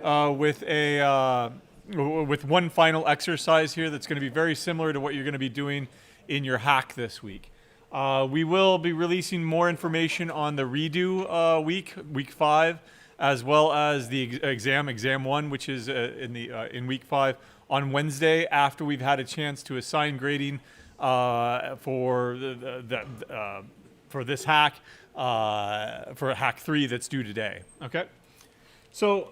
with one final exercise here that's going to be very similar to what you're going to be doing in your hack this week. We will be releasing more information on the redo week 5, as well as the exam 1, which is in week 5 on Wednesday after we've had a chance to assign grading for this hack for hack 3 that's due today. Okay, so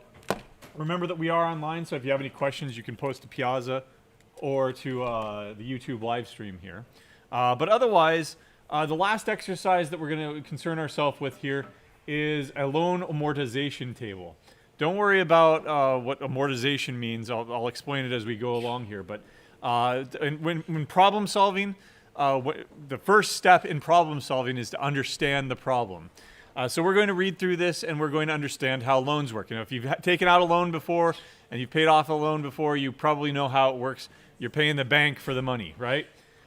remember that we are online, so if you have any questions, you can post to Piazza or to the YouTube live stream here. But otherwise, the last exercise that we're going to concern ourselves with here is a loan amortization table. Don't worry about what amortization means. I'll explain it as we go along here. But when problem solving, the first step in problem solving is to understand the problem. So we're going to read through this, and we're going to understand how loans work. You know, if you've taken out a loan before and you've paid off a loan before, you probably know how it works. You're paying the bank for the money, right?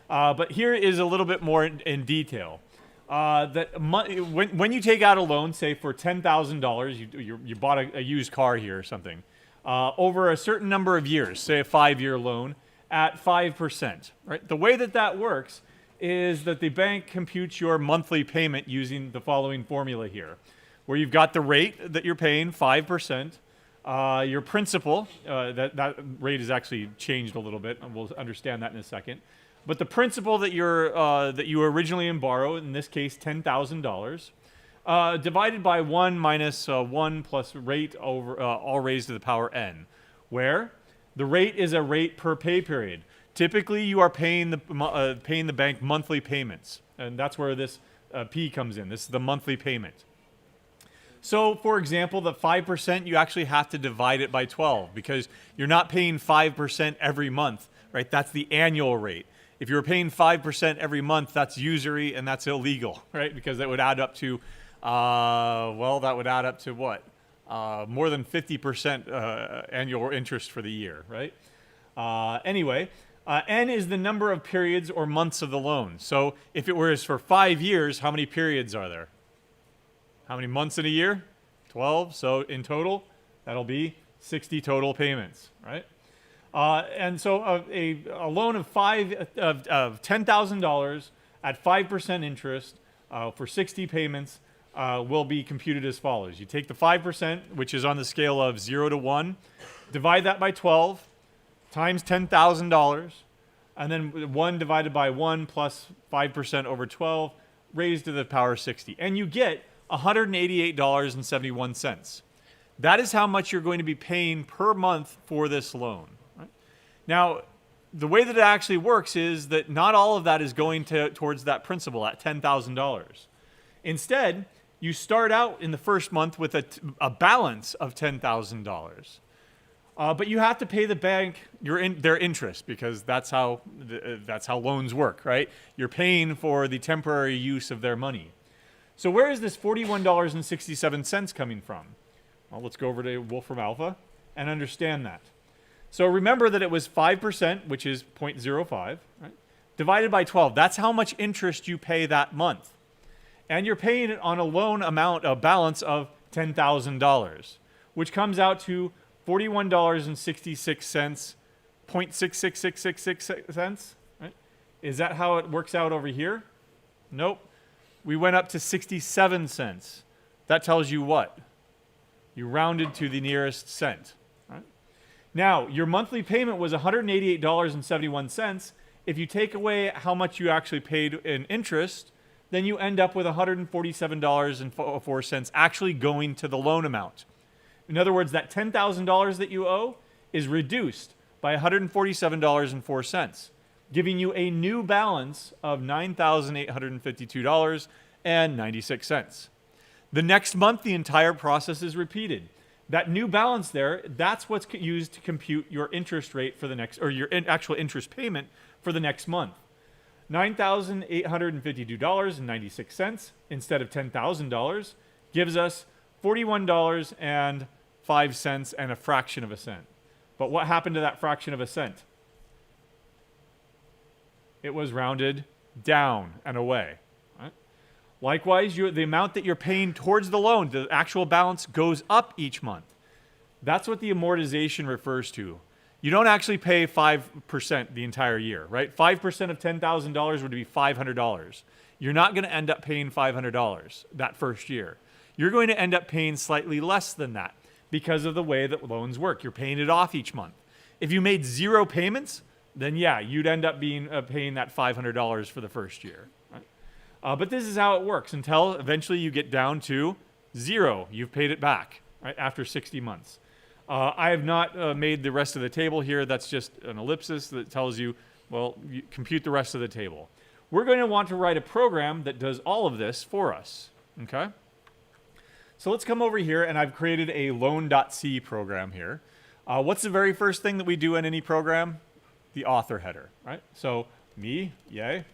But here is a little bit more in detail. When you take out a loan, say for $10,000, you bought a used car here or something, over a certain number of years, say a 5-year loan at 5%, right? The way that works is that the bank computes your monthly payment using the following formula here, where you've got the rate that you're paying, 5%, your principal, that rate has actually changed a little bit, and we'll understand that in a second. But the principal that you originally borrowed, in this case $10,000, divided by 1 minus 1 plus rate over all raised to the power n, where the rate is a rate per pay period. Typically, you are paying the bank monthly payments, and that's where this P comes in. This is the monthly payment. So, for example, the 5%, you actually have to divide it by 12 because you're not paying 5% every month, right? That's the annual rate. If you were paying 5% every month, that's usury and that's illegal, right? Because that would add up to, what? More than 50% annual interest for the year, right? Anyway, N is the number of periods or months of the loan. So if it was for 5 years, how many periods are there? How many months in a year? 12. So in total, that'll be 60 total payments, right? And so a loan of $10,000 at 5% interest for 60 payments will be computed as follows. You take the 5%, which is on the scale of 0 to 1, divide that by 12, times $10,000, and then 1 divided by 1 plus 5% over 12, raised to the power 60. And you get $188.71. That is how much you're going to be paying per month for this loan. Right? Now, the way that it actually works is that not all of that is going towards that principal at $10,000. Instead, you start out in the first month with a balance of $10,000. But you have to pay the bank their interest because that's how loans work, right? You're paying for the temporary use of their money. So where is this $41.67 coming from? Well, let's go over to Wolfram Alpha and understand that. So remember that it was 5%, which is 0.05, right? Divided by 12. That's how much interest you pay that month. And you're paying it on a loan amount, a balance of $10,000, which comes out to $41.66, 0.66666 cents, right? Is that how it works out over here? Nope. We went up to 67 cents. That tells you what? You rounded to the nearest cent. Right? Now, your monthly payment was $188.71. If you take away how much you actually paid in interest, then you end up with $147.04 actually going to the loan amount. In other words, that $10,000 that you owe is reduced by $147.04, giving you a new balance of $9,852.96. The next month, the entire process is repeated. That new balance there, that's what's used to compute your interest rate for the next, or your actual interest payment for the next month. $9,852.96 instead of $10,000 gives us $41.05 and a fraction of a cent. But what happened to that fraction of a cent? It was rounded down and away. Right? Likewise, the amount that you're paying towards the loan, the actual balance goes up each month. That's what the amortization refers to. You don't actually pay 5% the entire year, right? 5% of $10,000 would be $500. You're not going to end up paying $500 that first year. You're going to end up paying slightly less than that because of the way that loans work. You're paying it off each month. If you made 0 payments, then yeah, you'd end up paying that $500 for the first year. Right? But this is how it works until eventually you get down to 0. You've paid it back, right, after 60 months. I have not made the rest of the table here. That's just an ellipsis that tells you, well, you compute the rest of the table. We're going to want to write a program that does all of this for us, okay? So let's come over here, and I've created a loan.c program here. What's the very first thing that we do in any program? The author header, right? So me, yay.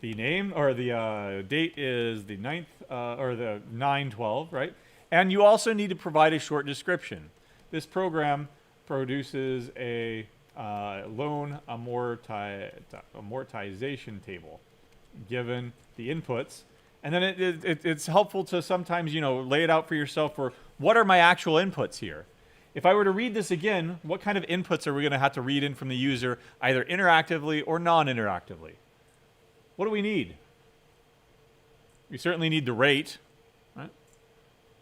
The name or the date is the 9th or the 9/12, right? And you also need to provide a short description. This program produces a loan amortization table given the inputs. And then it's helpful to sometimes, lay it out for yourself for what are my actual inputs here. If I were to read this again, what kind of inputs are we going to have to read in from the user, either interactively or non-interactively? What do we need? We certainly need the rate. Right?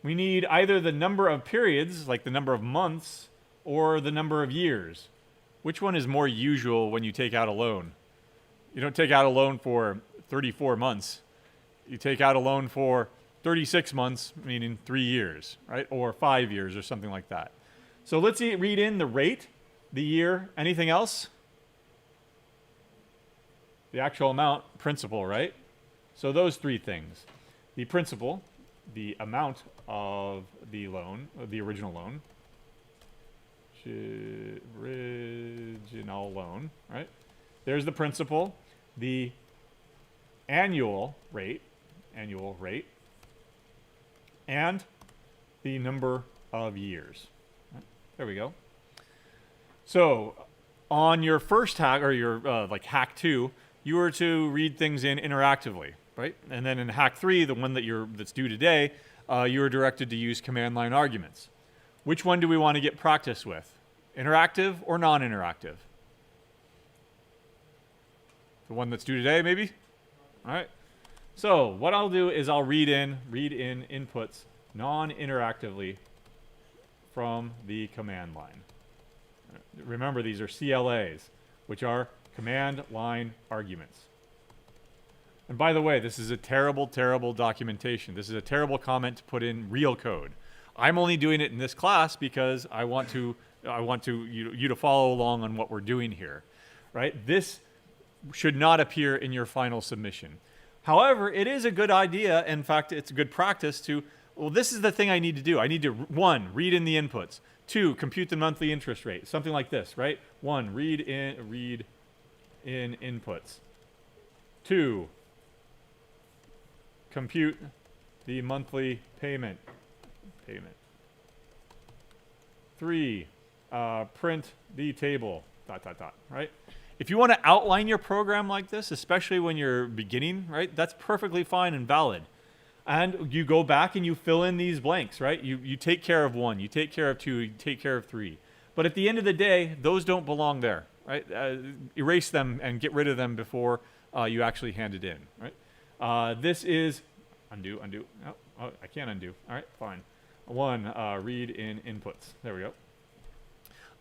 We need either the number of periods, like the number of months, or the number of years. Which one is more usual when you take out a loan? You don't take out a loan for 34 months. You take out a loan for 36 months, meaning 3 years, right? Or 5 years or something like that. So let's read in the rate, the year, anything else? The actual amount, principal, right? So those 3 things. The principal, the amount of the loan, the original loan, original loan, right? There's the principal, the annual rate, and the number of years. Right? There we go. So on your first hack, or your like hack 2, you were to read things in interactively, right? And then in hack 3, the one that's due today, you were directed to use command line arguments. Which one do we want to get practice with? Interactive or non-interactive? The one that's due today, maybe? All right. So what I'll do is I'll read in inputs non-interactively from the command line. Remember, these are CLAs, which are command line arguments. And by the way, this is a terrible, terrible documentation. This is a terrible comment to put in real code. I'm only doing it in this class because I want you to follow along on what we're doing here, right? This should not appear in your final submission. However, it is a good idea. In fact, it's a good practice to, well, this is the thing I need to do. I need to, 1, read in the inputs. 2, compute the monthly interest rate. Something like this, right? 1, read in inputs. 2, compute the monthly payment. 3, print the table, ... right? If you want to outline your program like this, especially when you're beginning, right, that's perfectly fine and valid. And you go back and you fill in these blanks, right? You take care of 1, you take care of 2, you take care of 3. But at the end of the day, those don't belong there, right? Erase them and get rid of them before you actually hand it in, right? This is, undo. Oh, I can't undo. All right, fine. 1, read in inputs. There we go.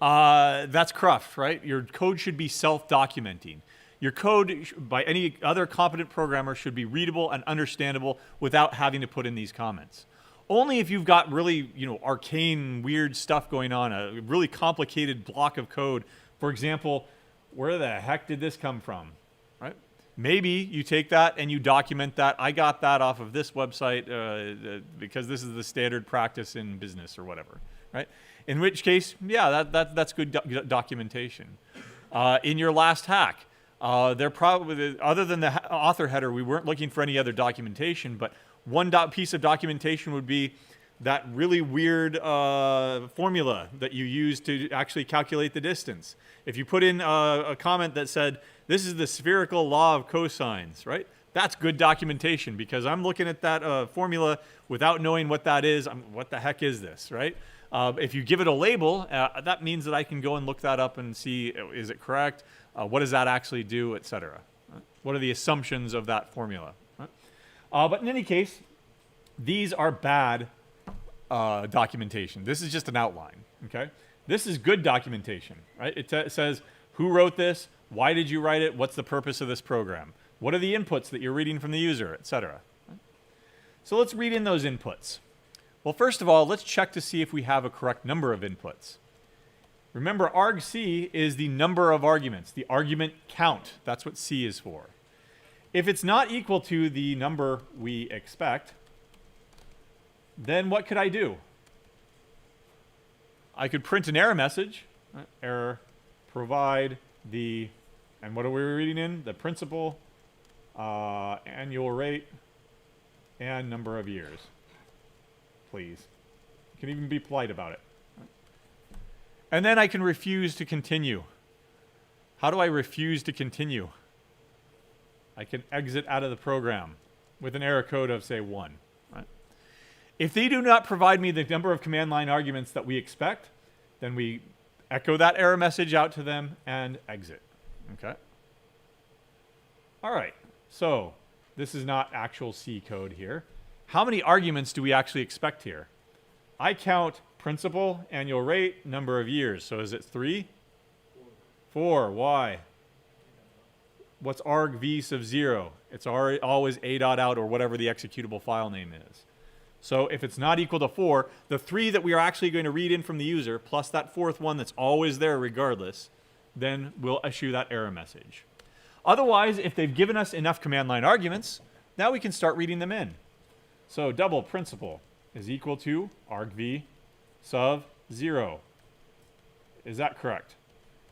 That's cruft, right? Your code should be self-documenting. Your code, by any other competent programmer, should be readable and understandable without having to put in these comments. Only if you've got really, arcane, weird stuff going on, a really complicated block of code. For example, where the heck did this come from, right? Maybe you take that and you document that. I got that off of this website because this is the standard practice in business or whatever, right? In which case, yeah, that's good documentation. In your last hack, they're probably, other than the author header, we weren't looking for any other documentation, but one piece of documentation would be that really weird formula that you use to actually calculate the distance. If you put in a comment that said, this is the spherical law of cosines, right? That's good documentation because I'm looking at that formula without knowing what that is. What the heck is this, right? If you give it a label, that means that I can go and look that up and see, is it correct? What does that actually do, etc. Right? What are the assumptions of that formula? Right? But in any case, these are bad documentation. This is just an outline. Okay, this is good documentation. Right? It says who wrote this, why did you write it, what's the purpose of this program, what are the inputs that you're reading from the user, etc. Right? So let's read in those inputs. Well, first of all, let's check to see if we have a correct number of inputs. Remember, argc is the number of arguments, the argument count. That's what C is for. If it's not equal to the number we expect, then what could I do? I could print an error message, error, provide the, and what are we reading in? The principal, annual rate, and number of years. Please. You can even be polite about it. And then I can refuse to continue. How do I refuse to continue? I can exit out of the program with an error code of, say, 1. Right? If they do not provide me the number of command line arguments that we expect, then we echo that error message out to them and exit. Okay? All right. So this is not actual C code here. How many arguments do we actually expect here? I count principal, annual rate, number of years. So is it 3? 4. Why? What's argv sub 0? It's always a.out or whatever the executable file name is. So if it's not equal to 4, the 3 that we are actually going to read in from the user, plus that 4th one that's always there regardless, then we'll issue that error message. Otherwise, if they've given us enough command line arguments, now we can start reading them in. So double principal is equal to argv sub 0. Is that correct?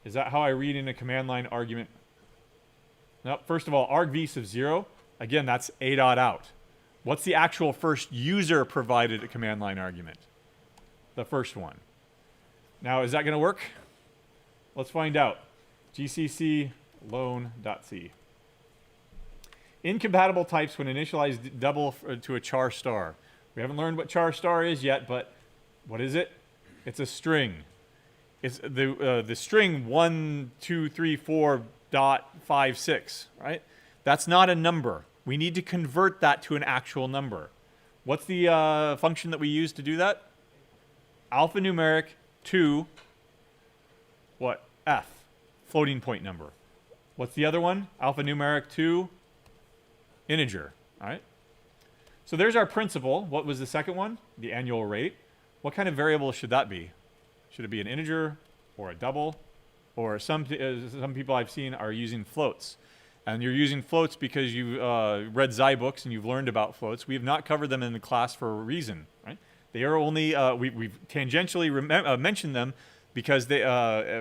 Is that how I read in a command line argument? No, first of all, argv sub 0, again, that's a.out. What's the actual first user provided command line argument? The first one. Now, is that going to work? Let's find out. gcc loan.c. Incompatible types when initialized double to a char star. We haven't learned what char star is yet, but what is it? It's a string. It's the string 1, 2, 3, 4.56, right? That's not a number. We need to convert that to an actual number. What's the function that we use to do that? Alphanumeric to what? F, floating point number. What's the other one? Alphanumeric to integer, all right? So there's our principal. What was the second one? The annual rate. What kind of variable should that be? Should it be an integer or a double? Or some people I've seen are using floats. And you're using floats because you've read Xi books and you've learned about floats. We have not covered them in the class for a reason, right? They are only, we've tangentially mentioned them because they,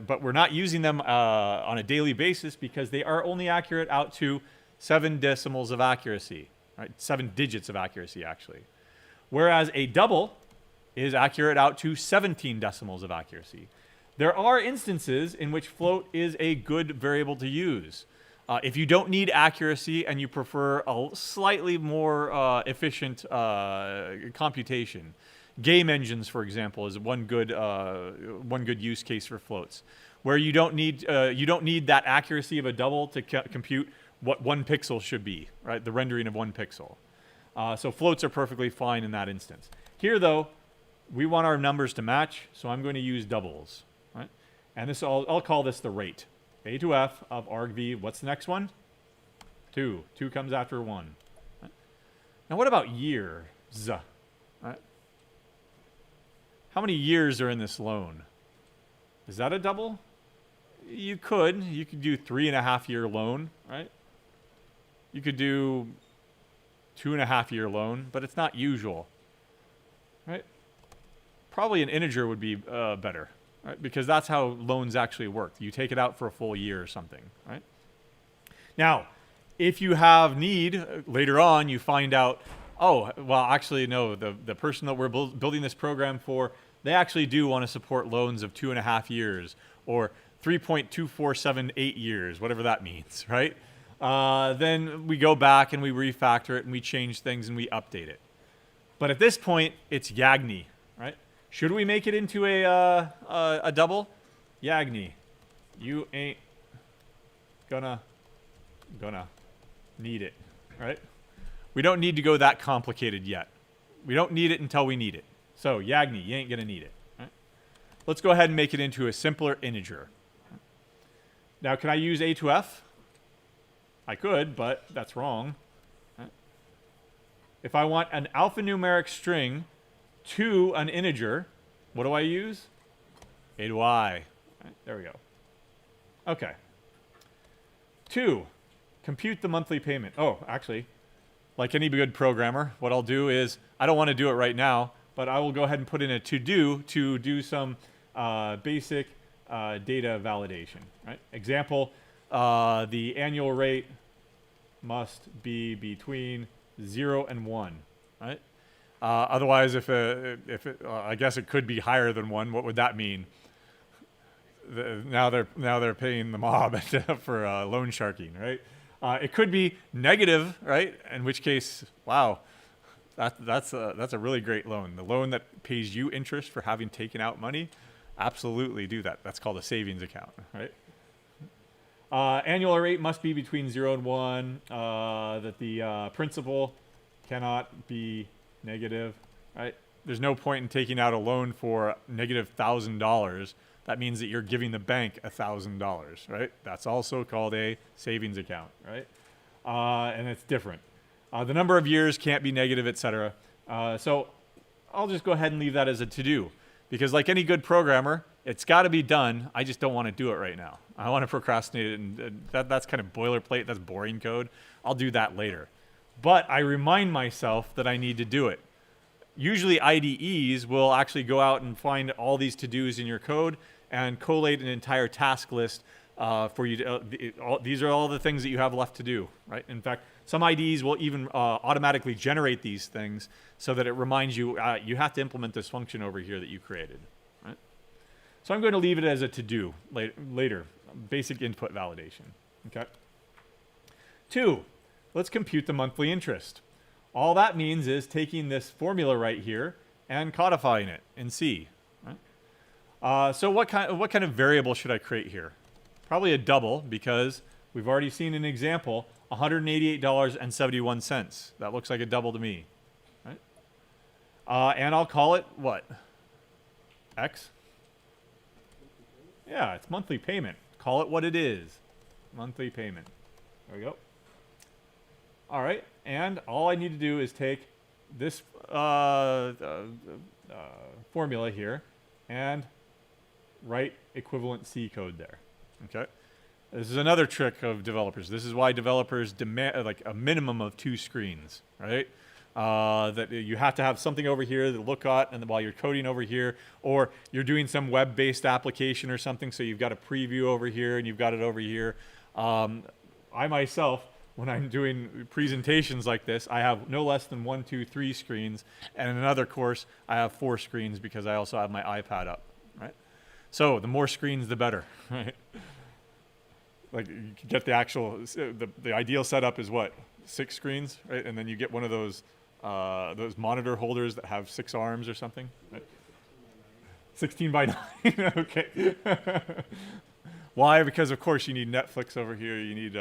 but we're not using them on a daily basis because they are only accurate out to 7 decimals of accuracy, right? 7 digits of accuracy, actually. Whereas a double is accurate out to 17 decimals of accuracy. There are instances in which float is a good variable to use. If you don't need accuracy and you prefer a slightly more efficient computation, game engines, for example, is one good use case for floats, where you don't need that accuracy of a double to compute what 1 pixel should be, right? The rendering of 1 pixel. So floats are perfectly fine in that instance. Here, though, we want our numbers to match, so I'm going to use doubles, right? And this I'll call this the rate. A to F of argv. What's the next one? 2. 2 comes after 1. Right? Now, what about years? Right? How many years are in this loan? Is that a double? You could do 3.5-year loan, right? You could do 2.5-year loan, but it's not usual, right? Probably an integer would be better, right? Because that's how loans actually work. You take it out for a full year or something, right? Now, if you have need later on, you find out, oh, well, actually, no, the person that we're building this program for, they actually do want to support loans of 2.5 years or 3.2478 years, whatever that means, right? Then we go back and we refactor it and we change things and we update it. But at this point, it's YAGNI, right? Should we make it into a double? Yagni, you ain't gonna need it, right? We don't need to go that complicated yet. We don't need it until we need it. So Yagni, you ain't gonna need it. Right? Let's go ahead and make it into a simpler integer. Now, can I use A to F? I could, but that's wrong. Right? If I want an alphanumeric string to an integer, what do I use? A to I. Right, there we go. Okay. 2, compute the monthly payment. Oh, actually, like any good programmer, what I'll do is, I don't want to do it right now, but I will go ahead and put in a to do some basic data validation. Right? Example, the annual rate must be between 0 and 1. Right? Otherwise, I guess it could be higher than 1. What would that mean? Now they're paying the mob for loan sharking, right? It could be negative, right? In which case, wow, that's a really great loan. The loan that pays you interest for having taken out money, absolutely do that. That's called a savings account, right? Annual rate must be between 0 and 1. That the principal cannot be negative, right? There's no point in taking out a loan for negative $1,000. That means that you're giving the bank $1,000, right? That's also called a savings account, right? And it's different. The number of years can't be negative, etc. So I'll just go ahead and leave that as a to-do, because like any good programmer, it's got to be done. I just don't want to do it right now. I want to procrastinate it, and that's kind of boilerplate. That's boring code. I'll do that later. But I remind myself that I need to do it. Usually IDEs will actually go out and find all these to-dos in your code and collate an entire task list for you to, these are all the things that you have left to do, right? In fact, some IDEs will even automatically generate these things so that it reminds you, you have to implement this function over here that you created, right? So I'm going to leave it as a to-do later, basic input validation, okay? 2, let's compute the monthly interest. All that means is taking this formula right here and codifying it in C. Right? So what kind of variable should I create here? Probably a double, because we've already seen an example, $188.71. That looks like a double to me. Right? And I'll call it what? X? Yeah, it's monthly payment. Call it what it is. Monthly payment. There we go. All right. And all I need to do is take this formula here and write equivalent C code there. Okay. This is another trick of developers. This is why developers demand like a minimum of 2 screens, right? That you have to have something over here to look at, and while you're coding over here, or you're doing some web-based application or something, so you've got a preview over here and you've got it over here. I myself, when I'm doing presentations like this, I have no less than 1, 2, 3 screens, and in another course, I have 4 screens because I also have my iPad up, right? So the more screens, the better, right? Like you can get the actual, the ideal setup is what? 6 screens, right? And then you get one of those monitor holders that have 6 arms or something, right? 16 by 9, okay. Why? Because of course you need Netflix over here, you need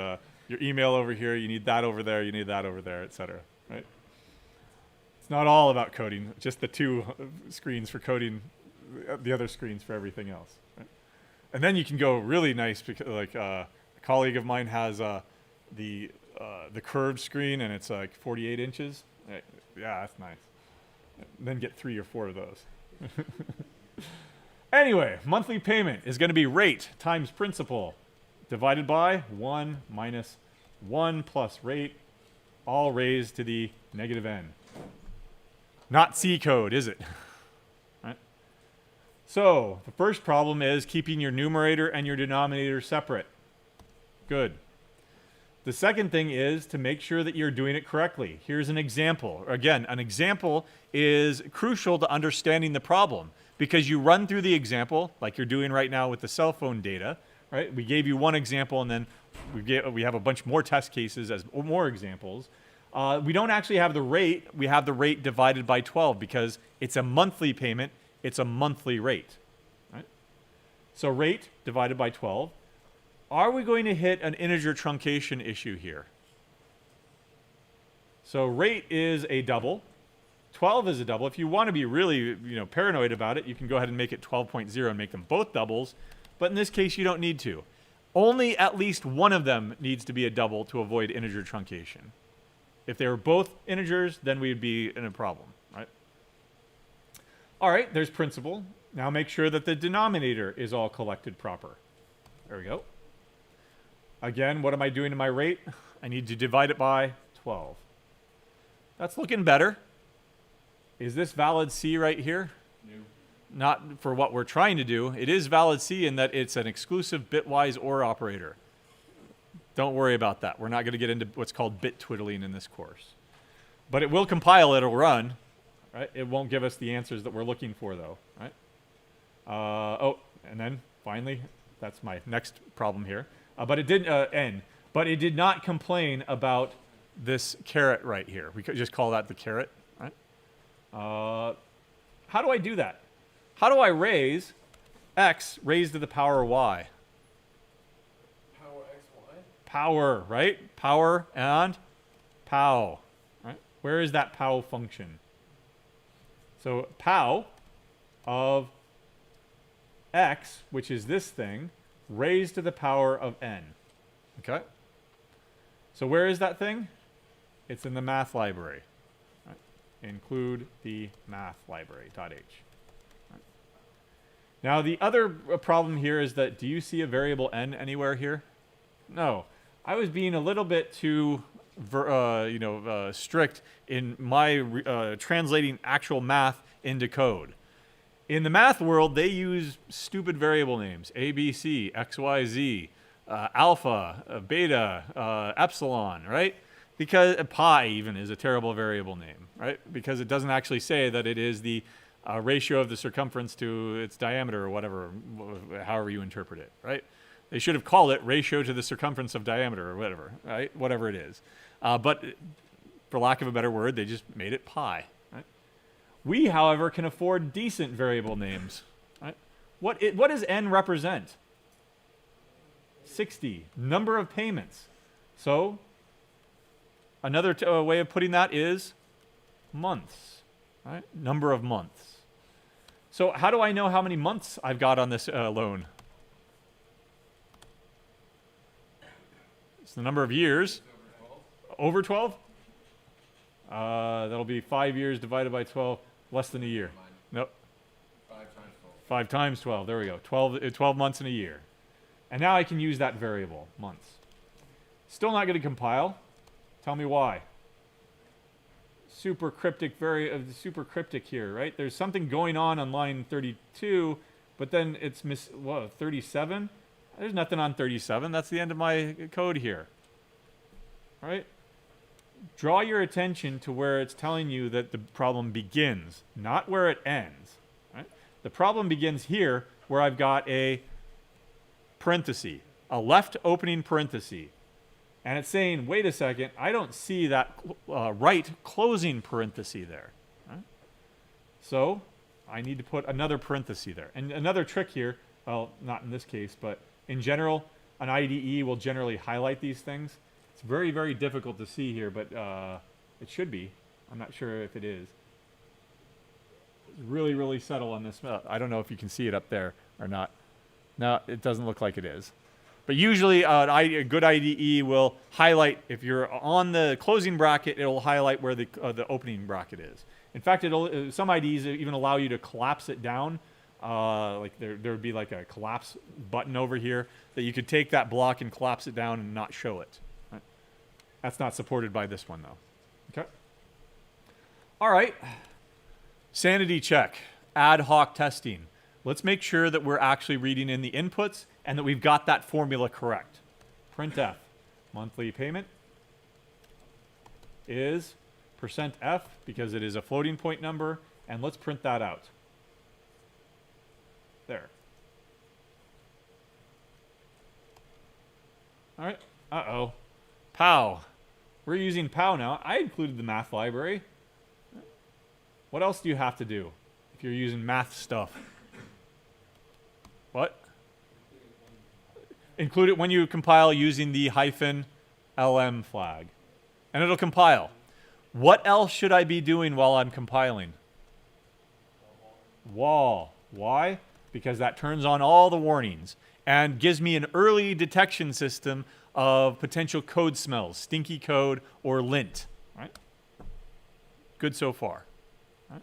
your email over here, you need that over there, you need that over there, etc. Right? It's not all about coding, just the 2 screens for coding, the other screens for everything else. Right? And then you can go really nice, because like a colleague of mine has the curved screen, and it's like 48 inches. Right? Yeah, that's nice. And then get 3 or 4 of those. Anyway, monthly payment is going to be rate times principal divided by 1 minus 1 plus rate, all raised to the negative n. Not C code, is it? Right? So the first problem is keeping your numerator and your denominator separate. Good. The second thing is to make sure that you're doing it correctly. Here's an example. Again, an example is crucial to understanding the problem, because you run through the example like you're doing right now with the cell phone data. Right? We gave you one example, and then we have a bunch more test cases as more examples. We don't actually have the rate. We have the rate divided by 12 because it's a monthly payment It's a monthly rate. Right? So rate divided by 12. Are we going to hit an integer truncation issue here? So rate is a double. 12 is a double. If you want to be really paranoid about it, you can go ahead and make it 12.0 and make them both doubles. But in this case, you don't need to. Only at least one of them needs to be a double to avoid integer truncation. If they were both integers, then we'd be in a problem, right? All right, there's principal. Now make sure that the denominator is all collected proper. There we go. Again, what am I doing to my rate? I need to divide it by 12. That's looking better. Is this valid C right here? No. Not for what we're trying to do. It is valid C in that it's an exclusive bitwise OR operator. Don't worry about that. We're not going to get into what's called bit twiddling in this course. But it will compile, it'll run. Right? It won't give us the answers that we're looking for, though. Right? Oh, and then finally, that's my next problem here. But it did N. But it did not complain about this caret right here. We could just call that the caret. Right? How do I do that? How do I raise x raised to the power y? Power xy? Power, right? Power and pow. Right? Where is that pow function? So pow of x, which is this thing, raised to the power of n. Okay? So where is that thing? It's in the math library. Right? Include the math library.h. Right? Now the other problem here is that, do you see a variable n anywhere here? No. I was being a little bit too strict in my translating actual math into code. In the math world, they use stupid variable names: a, b, c, x, y, z, alpha, beta, epsilon, right? Because pi even is a terrible variable name, right? Because it doesn't actually say that it is the ratio of the circumference to its diameter or whatever, however you interpret it, right? They should have called it ratio to the circumference of diameter or whatever, right? Whatever it is. But for lack of a better word, they just made it pi. Right? We, however, can afford decent variable names. Right? What does n represent? 60. Number of payments. So another way of putting that is months. Right? Number of months. So how do I know how many months I've got on this loan? It's the number of years. Over 12? That'll be 5 years divided by 12, less than a year. Nope. 5 times 12. 5 times 12. There we go. 12 months in a year. And now I can use that variable, months. Still not going to compile. Tell me why. Super cryptic here, right? There's something going on line 32, but then it's 37? There's nothing on 37. That's the end of my code here. All right? Draw your attention to where it's telling you that the problem begins, not where it ends. Right? The problem begins here, where I've got a parenthesis, a left opening parenthesis. And it's saying, wait a second, I don't see that right closing parenthesis there. Right? So I need to put another parenthesis there. And another trick here, well, not in this case, but in general, an IDE will generally highlight these things. It's very, very difficult to see here, but it should be. I'm not sure if it is. It's really, really subtle on this. I don't know if you can see it up there or not. No, it doesn't look like it is. But usually a good IDE will highlight, if you're on the closing bracket, it'll highlight where the opening bracket is. In fact, some IDEs even allow you to collapse it down. Like there would be like a collapse button over here that you could take that block and collapse it down and not show it. Right? That's not supported by this one, though. Okay. All right. Sanity check. Ad hoc testing. Let's make sure that we're actually reading in the inputs and that we've got that formula correct. Printf, monthly payment is %f because it is a floating point number, and let's print that out. There. All right. Uh-oh. POW. We're using POW now. I included the math library. What else do you have to do? If you're using math stuff. What? Include it when you compile using the -lm flag. And it'll compile. What else should I be doing while I'm compiling? Wall. Why? Because that turns on all the warnings and gives me an early detection system of potential code smells, stinky code or lint. Right? Good so far. Right?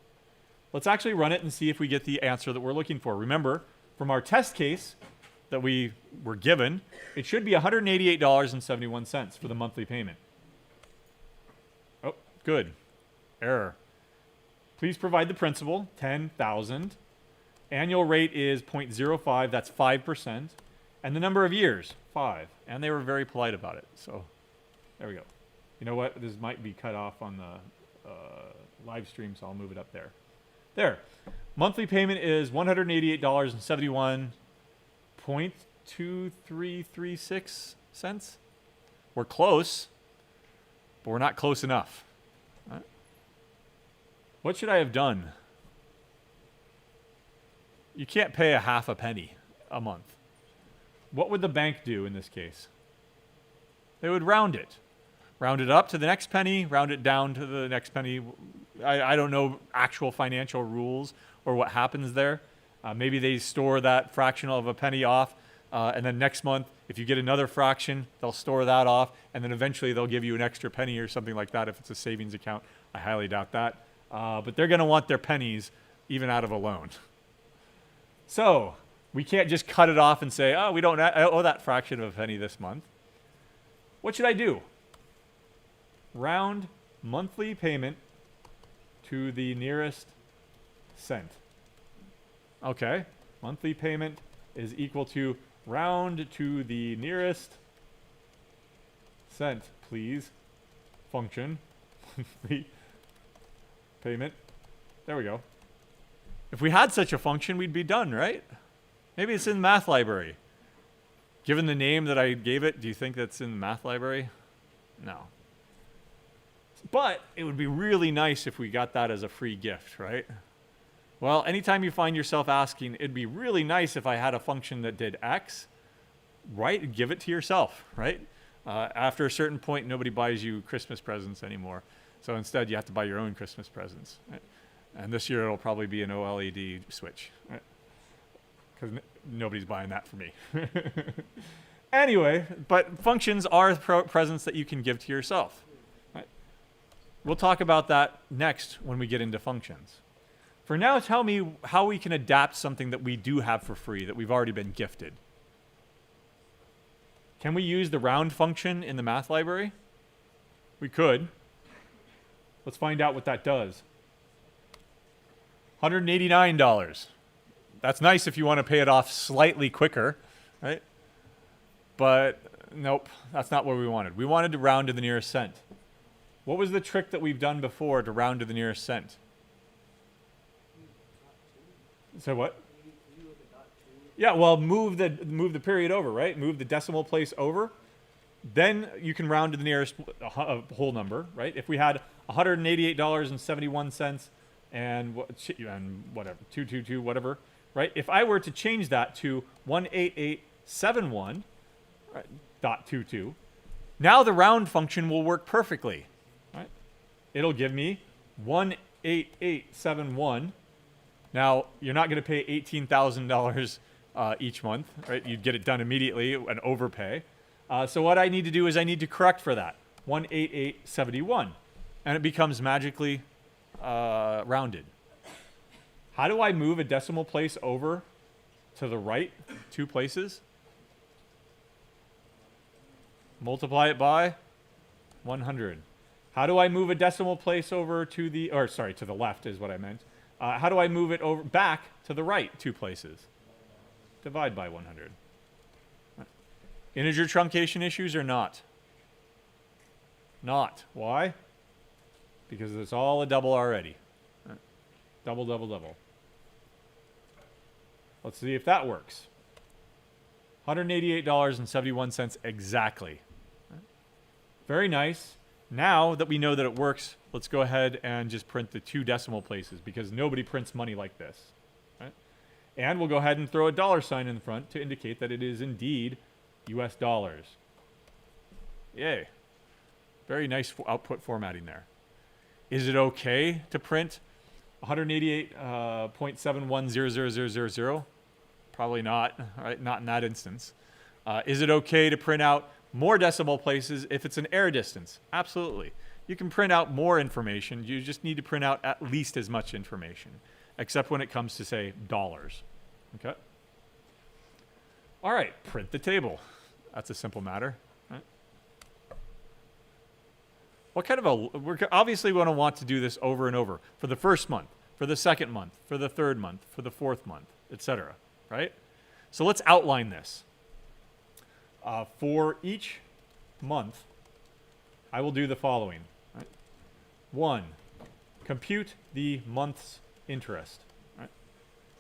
Let's actually run it and see if we get the answer that we're looking for. Remember, from our test case that we were given, it should be $188.71 for the monthly payment. Oh, good. Error. Please provide the principal, 10,000. Annual rate is 0.05, that's 5%. And the number of years, 5. And they were very polite about it. So there we go. You know what? This might be cut off on the live stream, so I'll move it up there. There. Monthly payment is $188.71.2336. We're close, but we're not close enough. Right? What should I have done? You can't pay a half a penny a month. What would the bank do in this case? They would round it. Round it up to the next penny, round it down to the next penny. I don't know actual financial rules or what happens there. Maybe they store that fraction of a penny off, and then next month, if you get another fraction, they'll store that off, and then eventually they'll give you an extra penny or something like that if it's a savings account. I highly doubt that. But they're going to want their pennies even out of a loan. So we can't just cut it off and say, oh, we don't owe that fraction of a penny this month. What should I do? Round monthly payment to the nearest cent. Okay, monthly payment is equal to round to the nearest cent, please. Function. Monthly payment. There we go. If we had such a function, we'd be done, right? Maybe it's in the math library. Given the name that I gave it, do you think that's in the math library? No. But it would be really nice if we got that as a free gift, right? Well, anytime you find yourself asking, it'd be really nice if I had a function that did X, right? Give it to yourself, right? After a certain point, nobody buys you Christmas presents anymore. So instead, you have to buy your own Christmas presents. Right? And this year, it'll probably be an OLED switch, right? Because nobody's buying that for me. Anyway, but functions are presents that you can give to yourself. Right? We'll talk about that next when we get into functions. For now, tell me how we can adapt something that we do have for free, that we've already been gifted. Can we use the round function in the math library? We could. Let's find out what that does. $189. That's nice if you want to pay it off slightly quicker, right? But nope, that's not what we wanted. We wanted to round to the nearest cent. What was the trick that we've done before to round to the nearest cent? So what? Yeah, well, move the period over, right? Move the decimal place over. Then you can round to the nearest whole number, right? If we had $188.71 and whatever, 222, whatever, right? If I were to change that to 18871, right, .22, now the round function will work perfectly, right? It'll give me 18871. Now, you're not going to pay $18,000 each month, right? You'd get it done immediately, an overpay. So what I need to do is I need to correct for that, 18871. And it becomes magically rounded. How do I move a decimal place over to the right 2 places? Multiply it by 100. How do I move a decimal place over to the, to the left is what I meant. How do I move it over back to the right 2 places? Divide by 100. Integer truncation issues or not? Not. Why? Because it's all a double already. Double, double, double. Let's see if that works. $188.71 exactly. Very nice. Now that we know that it works, let's go ahead and just print the 2 decimal places because nobody prints money like this. Right? And we'll go ahead and throw a $sign in the front to indicate that it is indeed US dollars. Yay. Very nice output formatting there. Is it okay to print 188.71000000? Probably not, right? Not in that instance. Is it okay to print out more decimal places if it's an air distance? Absolutely. You can print out more information. You just need to print out at least as much information, except when it comes to, say, dollars. Okay? All right, print the table. That's a simple matter. Right? What kind of we're obviously going to want to do this over and over for the first month, for the second month, for the third month, for the fourth month, etc. Right? So let's outline this. For each month, I will do the following. Right? 1, compute the month's interest. Right?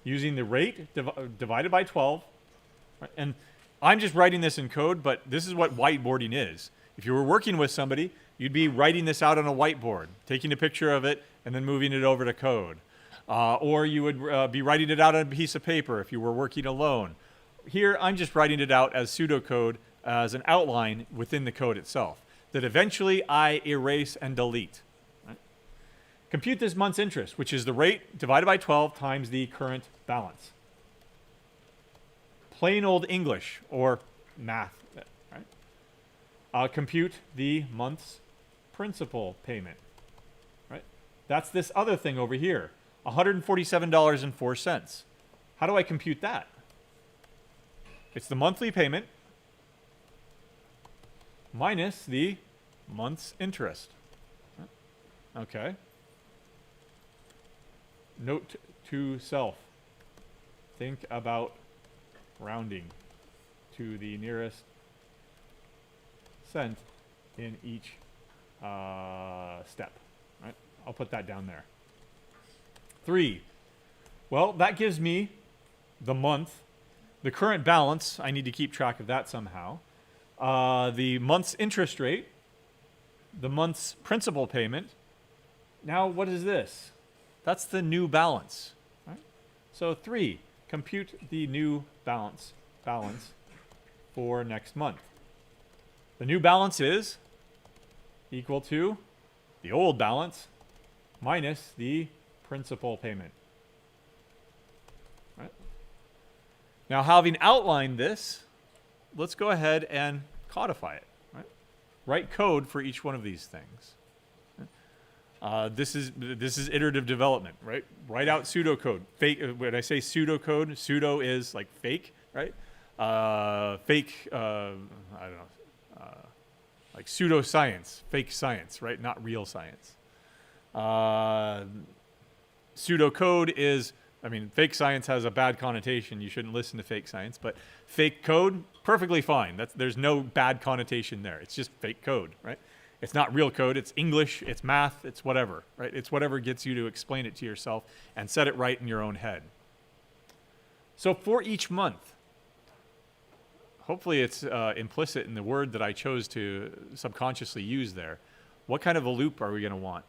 Using the rate divided by 12. Right? And I'm just writing this in code, but this is what whiteboarding is. If you were working with somebody, you'd be writing this out on a whiteboard, taking a picture of it, and then moving it over to code. Or you would be writing it out on a piece of paper if you were working alone. Here, I'm just writing it out as pseudocode, as an outline within the code itself, that eventually I erase and delete. Right? Compute this month's interest, which is the rate divided by 12 times the current balance. Plain old English, or math. Right? Compute the month's principal payment. Right? That's this other thing over here, $147.04. How do I compute that? It's the monthly payment minus the month's interest. Okay. Note to self. Think about rounding to the nearest cent in each step. Right? I'll put that down there. 3. Well, that gives me the month. The current balance, I need to keep track of that somehow. The month's interest rate, the month's principal payment. Now, what is this? That's the new balance. Right? So 3, compute the new balance for next month. The new balance is equal to the old balance minus the principal payment. Right? Now, having outlined this, let's go ahead and codify it. Right? Write code for each one of these things. This is iterative development, right? Write out pseudocode. Fake. When I say pseudocode, pseudo is like fake, right? Fake. I don't know. Like pseudoscience, fake science, right? Not real science. Pseudocode is. I mean, fake science has a bad connotation. You shouldn't listen to fake science. But fake code, perfectly fine. There's no bad connotation there. It's just fake code, right? It's not real code. It's English. It's math. It's whatever, right? It's whatever gets you to explain it to yourself and set it right in your own head. So for each month, hopefully it's implicit in the word that I chose to subconsciously use there. What kind of a loop are we going to want?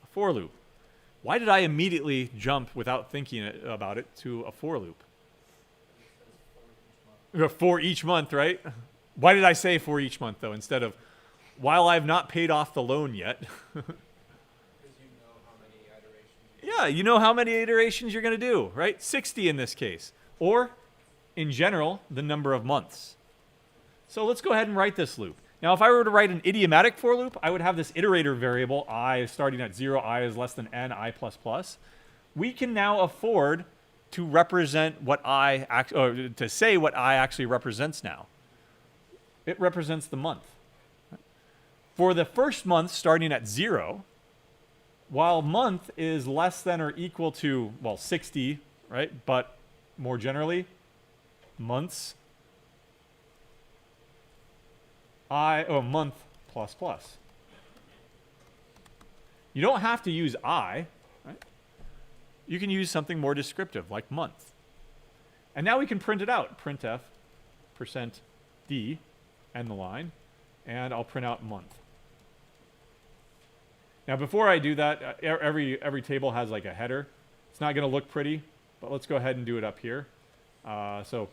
A for loop. Why did I immediately jump without thinking about it to a for loop? For each month, right? Why did I say for each month, though, instead of while I've not paid off the loan yet? Because you know how many iterations. Yeah, you know how many iterations you're going to do, right? 60 in this case. Or, in general, the number of months. So let's go ahead and write this loop. Now, if I were to write an idiomatic for loop, I would have this iterator variable, I starting at 0, I is less than n, I plus plus. We can now afford to represent what or to say what I actually represents now. It represents the month. For the first month starting at 0, while month is less than or equal to, well, 60, right? But more generally, months, month plus plus. You don't have to use I, right? You can use something more descriptive like month. And now we can print it out. Printf %d, end the line, and I'll print out month. Now, before I do that, every table has like a header. It's not going to look pretty, but let's go ahead and do it up here. So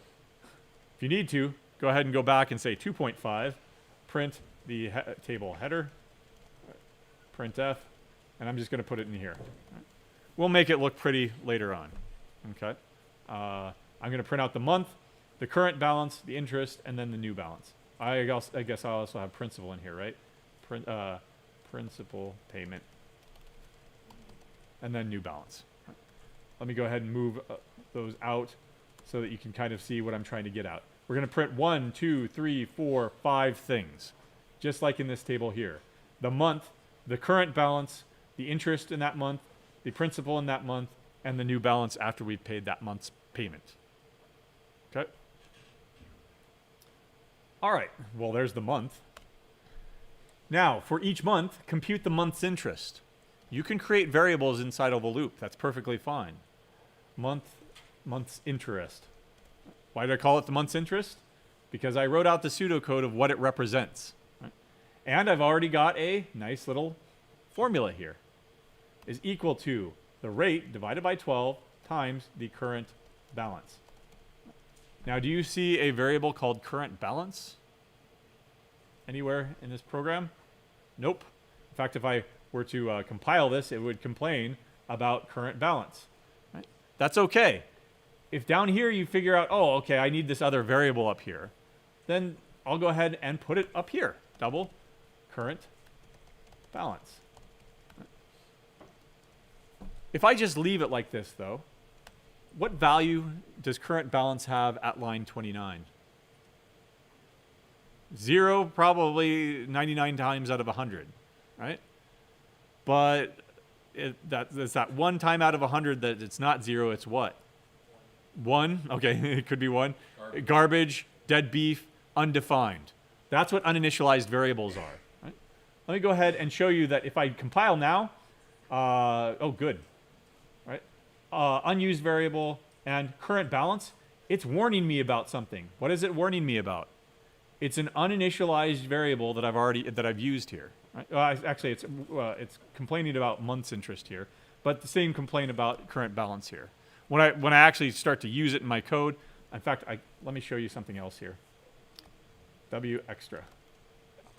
if you need to, go ahead and go back and say 2.5, print the table header, printf, and I'm just going to put it in here. We'll make it look pretty later on. Okay. I'm going to print out the month, the current balance, the interest, and then the new balance. I guess I'll also have principal in here, right? Principal payment, and then new balance. Let me go ahead and move those out so that you can kind of see what I'm trying to get at. We're going to print 1, 2, 3, 4, 5 things, just like in this table here. The month, the current balance, the interest in that month, the principal in that month, and the new balance after we've paid that month's payment. Okay? All right. Well, there's the month. Now, for each month, compute the month's interest. You can create variables inside of a loop. That's perfectly fine. Month's interest. Why did I call it the month's interest? Because I wrote out the pseudocode of what it represents. Right? And I've already got a nice little formula here. Is equal to the rate divided by 12 times the current balance. Now, do you see a variable called current balance anywhere in this program? Nope. In fact, if I were to compile this, it would complain about current balance. Right? That's okay. If down here you figure out, oh, okay, I need this other variable up here, then I'll go ahead and put it up here. Double current balance. If I just leave it like this, though, what value does current balance have at line 29? 0, probably 99 times out of 100, right? But there's that one time out of 100 that it's not 0, it's what? 1? Okay, it could be 1. Garbage, dead beef, undefined. That's what uninitialized variables are. Right? Let me go ahead and show you that if I compile now, oh, good. Right? Unused variable and current balance, it's warning me about something. What is it warning me about? It's an uninitialized variable that I've used here. Right? Actually, it's complaining about month's interest here, but the same complaint about current balance here. When I actually start to use it in my code, in fact, let me show you something else here. W extra.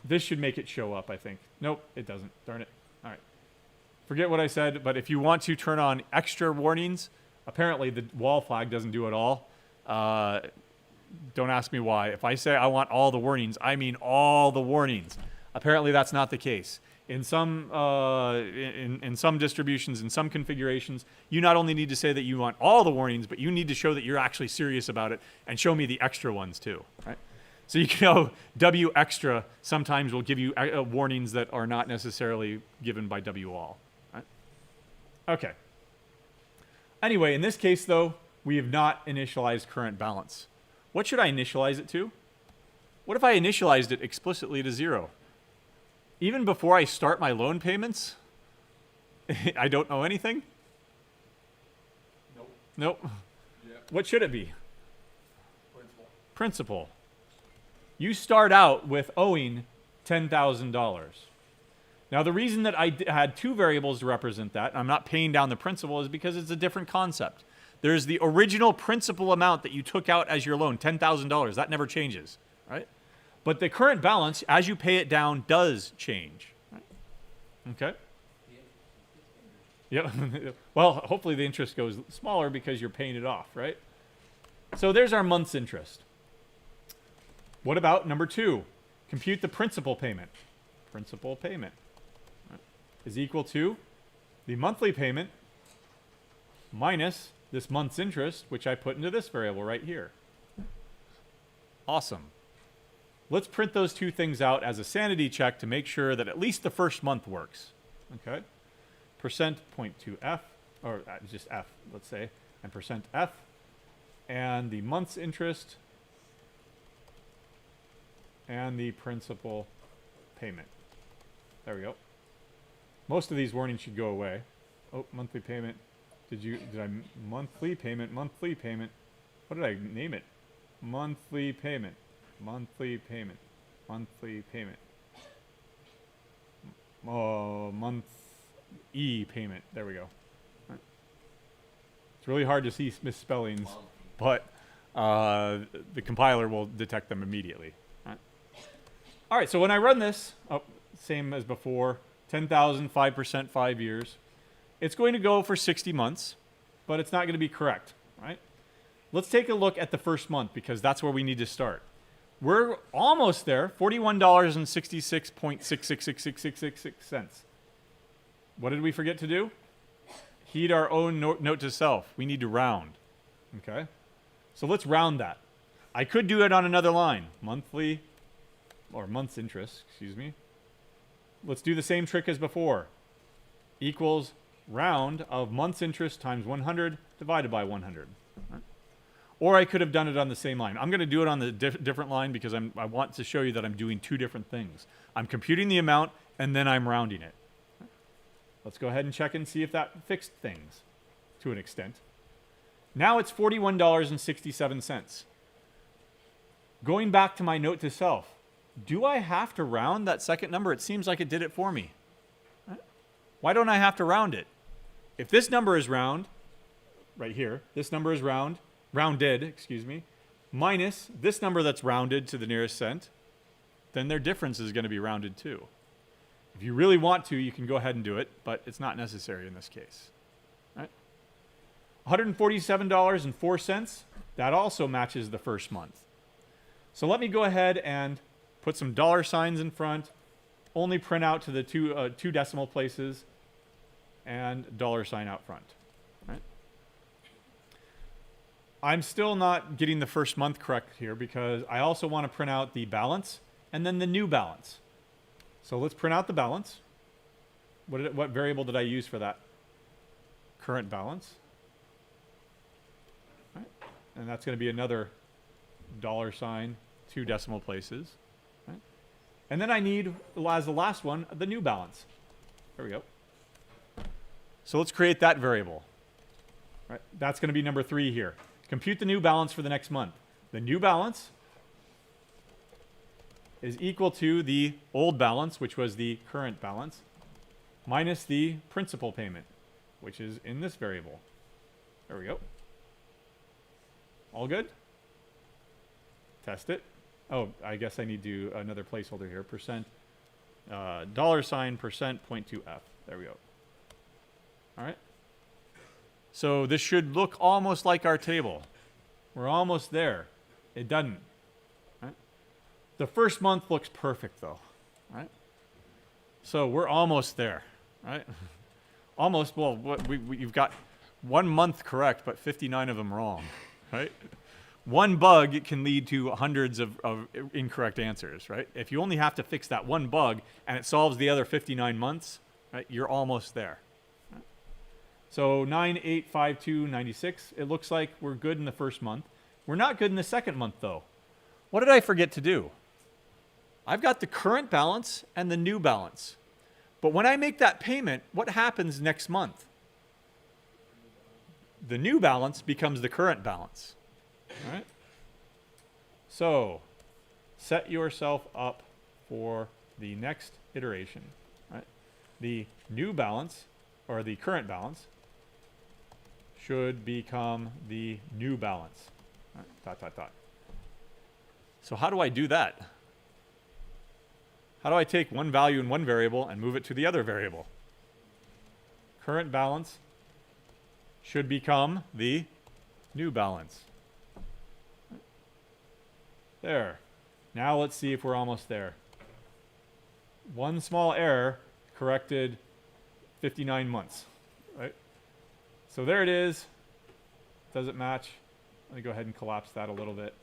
This should make it show up, I think. Nope, it doesn't. Darn it. All right. Forget what I said, but if you want to turn on extra warnings, apparently the wall flag doesn't do it all. Don't ask me why. If I say I want all the warnings, I mean all the warnings. Apparently that's not the case. In some in some distributions, in some configurations, you not only need to say that you want all the warnings, but you need to show that you're actually serious about it and show me the extra ones too. Right? So you can know W extra sometimes will give you warnings that are not necessarily given by W all. Right? Okay. Anyway, in this case though, we have not initialized current balance. What should I initialize it to? What if I initialized it explicitly to 0? Even before I start my loan payments, I don't know anything? Nope. Nope. Yeah. What should it be? Principal. Principal. You start out with owing $10,000. Now, the reason that I had two variables to represent that, and I'm not paying down the principal, is because it's a different concept. There's the original principal amount that you took out as your loan, $10,000. That never changes, right? But the current balance, as you pay it down, does change. Right? Okay? Yep. Well, hopefully the interest goes smaller because you're paying it off, right? So there's our month's interest. What about number 2? Compute the principal payment. Principal payment is equal to the monthly payment minus this month's interest, which I put into this variable right here. Awesome. Let's print those two things out as a sanity check to make sure that at least the first month works. Okay? Percent point to F, or just F, let's say, and percent F, and the month's interest, and the principal payment. There we go. Most of these warnings should go away. Oh, monthly payment. Monthly payment. What did I name it? Monthly payment. Monthly payment. Monthly payment. Oh, month. E payment. There we go. Right. It's really hard to see misspellings, but the compiler will detect them immediately. Right. All right, so when I run this, same as before, 10,000, 5%, 5 years. It's going to go for 60 months, but it's not going to be correct, right? Let's take a look at the first month because that's where we need to start. We're almost there, $41.66.666666. What did we forget to do? Heed our own note to self. We need to round, okay? So let's round that. I could do it on another line, monthly, or month's interest, excuse me. Let's do the same trick as before. Equals round of month's interest times 100 divided by 100. Right? Or I could have done it on the same line. I'm going to do it on the different line because I want to show you that I'm doing two different things. I'm computing the amount and then I'm rounding it. Let's go ahead and check and see if that fixed things to an extent. Now it's $41.67. Going back to my note to self, do I have to round that second number? It seems like it did it for me. Right? Why don't I have to round it? If this number is round, right here, this number is rounded, excuse me, minus this number that's rounded to the nearest cent, then their difference is going to be rounded too. If you really want to, you can go ahead and do it, but it's not necessary in this case. Right? $147.04, that also matches the first month. So let me go ahead and put some dollar signs in front, only print out to the two decimal places, and dollar sign out front. Right? I'm still not getting the first month correct here because I also want to print out the balance and then the new balance. So let's print out the balance. What variable did I use for that? Current balance. Right? And that's going to be another dollar sign, two decimal places. Right? And then I need, as the last one, the new balance. There we go. So let's create that variable. Right? That's going to be number 3 here. Compute the new balance for the next month. The new balance is equal to the old balance, which was the current balance, minus the principal payment, which is in this variable. There we go. All good? Test it. Oh, I guess I need to do another placeholder here. Percent, dollar sign, percent, 0.2f. There we go. All right. So this should look almost like our table. We're almost there. It doesn't. Right? The first month looks perfect, though. Right? So we're almost there. Right? Almost. Well, you've got 1 month correct, but 59 of them wrong. Right? One bug can lead to hundreds of incorrect answers. Right? If you only have to fix that one bug and it solves the other 59 months, right, you're almost there. So 9, 8, 5, 2, 96. It looks like we're good in the first month. We're not good in the second month, though. What did I forget to do? I've got the current balance and the new balance. But when I make that payment, what happens next month? The new balance becomes the current balance. All right? So set yourself up for the next iteration. Right? The new balance, or the current balance, should become the new balance. Right, ... So how do I do that? How do I take one value in one variable and move it to the other variable? Current balance should become the new balance. There. Now let's see if we're almost there. One small error corrected 59 months. Right? So there it is. Does it match? Let me go ahead and collapse that a little bit.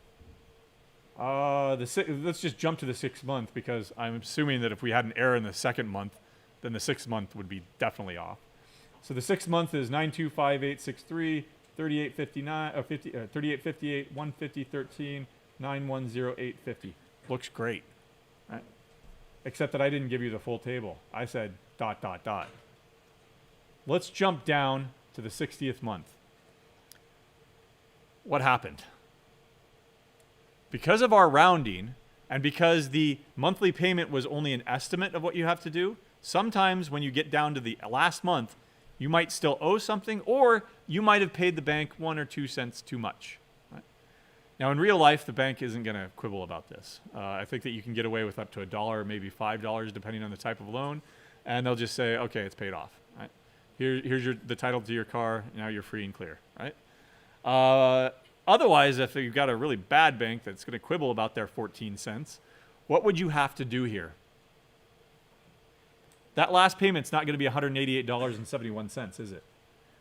Let's just jump to the 6th month because I'm assuming that if we had an error in the 2nd month, then the 6th month would be definitely off. So the 6th month is 925863, 3859, 3858, 15013, 910850. Looks great. Right? Except that I didn't give you the full table. I said ... Let's jump down to the 60th month. What happened? Because of our rounding, and because the monthly payment was only an estimate of what you have to do, Sometimes when you get down to the last month, you might still owe something, or you might have paid the bank 1 or 2 cents too much. Right? Now, in real life, the bank isn't going to quibble about this. I think that you can get away with up to $1, maybe $5, depending on the type of loan, and they'll just say, okay, it's paid off. Right? Here's the title to your car. Now you're free and clear. Right? Otherwise, if you've got a really bad bank that's going to quibble about their 14 cents, what would you have to do here? That last payment's not going to be $188.71, is it?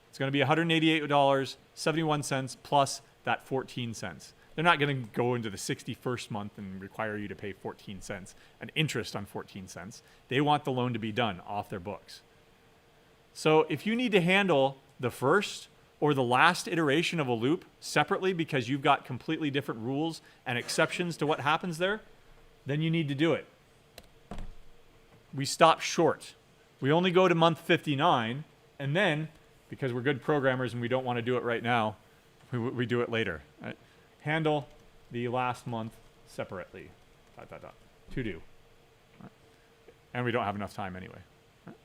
It's going to be $188.71 plus that 14 cents. They're not going to go into the 61st month and require you to pay 14 cents, an interest on 14 cents. They want the loan to be done off their books. So if you need to handle the first or the last iteration of a loop separately because you've got completely different rules and exceptions to what happens there, then you need to do it. We stop short. We only go to month 59, and then, because we're good programmers and we don't want to do it right now, we do it later. Right? Handle the last month separately. ... To do. Right? And we don't have enough time anyway. Right?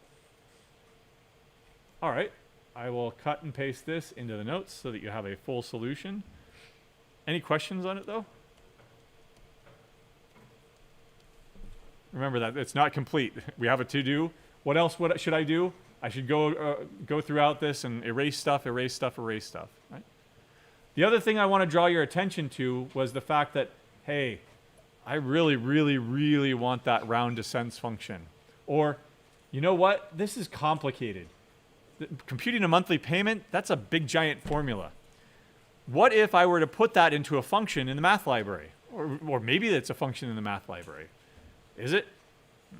All right. I will cut and paste this into the notes so that you have a full solution. Any questions on it, though? Remember that it's not complete. We have a to-do. What else should I do? I should go throughout this and erase stuff. Right? The other thing I want to draw your attention to was the fact that, hey, I really, really, really want that round descents function. Or, you know what? This is complicated. Computing a monthly payment, that's a big, giant formula. What if I were to put that into a function in the math library? Or maybe it's a function in the math library. Is it?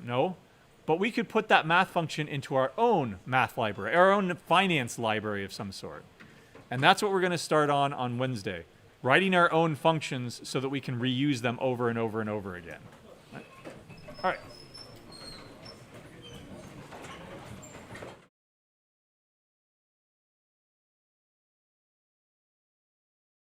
No. But we could put that math function into our own math library, our own finance library of some sort. And that's what we're going to start on Wednesday. Writing our own functions so that we can reuse them over and over and over again. All right.